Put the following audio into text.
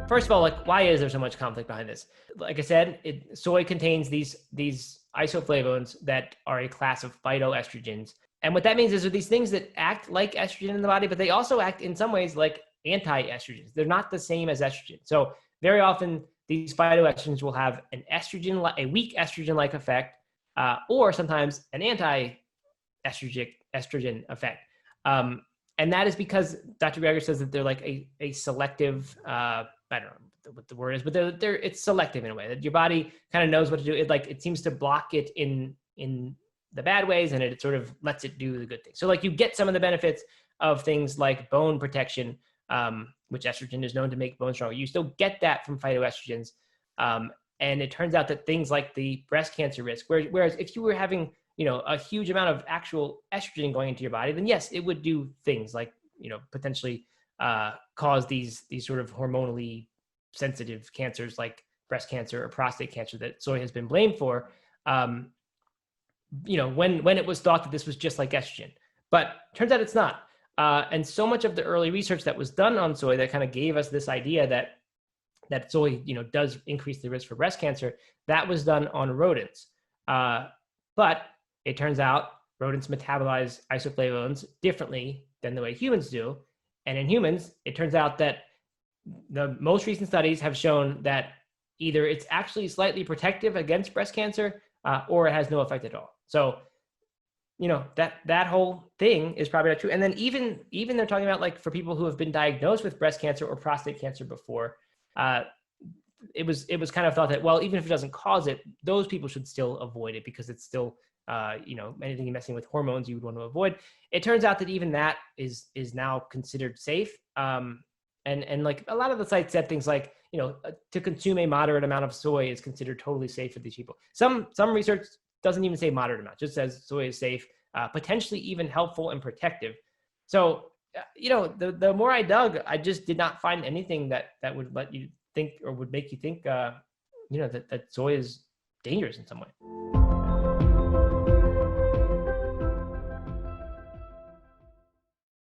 First of all, like, why is there so much conflict behind this? Like I said, soy contains these isoflavones that are a class of phytoestrogens. And what that means is, these things that act like estrogen in the body, but they also act in some ways like anti-estrogens. They're not the same as estrogen. So very often these phytoestrogens will have an estrogen, a weak estrogen-like effect, or sometimes an anti-estrogen effect. And that is because Dr. Greger says that they're like a selective, I don't know what the word is, but it's selective in a way that your body kind of knows what to do. It seems to block it in the bad ways, and it sort of lets it do the good things. So like you get some of the benefits of things like bone protection, which estrogen is known to make bone stronger. You still get that from phytoestrogens. And it turns out that things like the breast cancer risk, whereas if you were having, a huge amount of actual estrogen going into your body, then yes, it would do things like, potentially cause these sort of hormonally sensitive cancers like breast cancer or prostate cancer that soy has been blamed for. When it was thought that this was just like estrogen, but turns out it's not. And so much of the early research that was done on soy that kind of gave us this idea that soy, does increase the risk for breast cancer, that was done on rodents. But it turns out rodents metabolize isoflavones differently than the way humans do. And in humans, it turns out that the most recent studies have shown that either it's actually slightly protective against breast cancer, or it has no effect at all. So, that whole thing is probably not true. And then even they're talking about, like, for people who have been diagnosed with breast cancer or prostate cancer before, it was kind of thought that, well, even if it doesn't cause it, those people should still avoid it because it's still, anything messing with hormones you would want to avoid. It turns out that even that is now considered safe. And like a lot of the sites said things like, to consume a moderate amount of soy is considered totally safe for these people. Some research doesn't even say moderate amount, just says soy is safe, potentially even helpful and protective. So, the more I dug, I just did not find anything that would let you think or would make you think, that soy is dangerous in some way.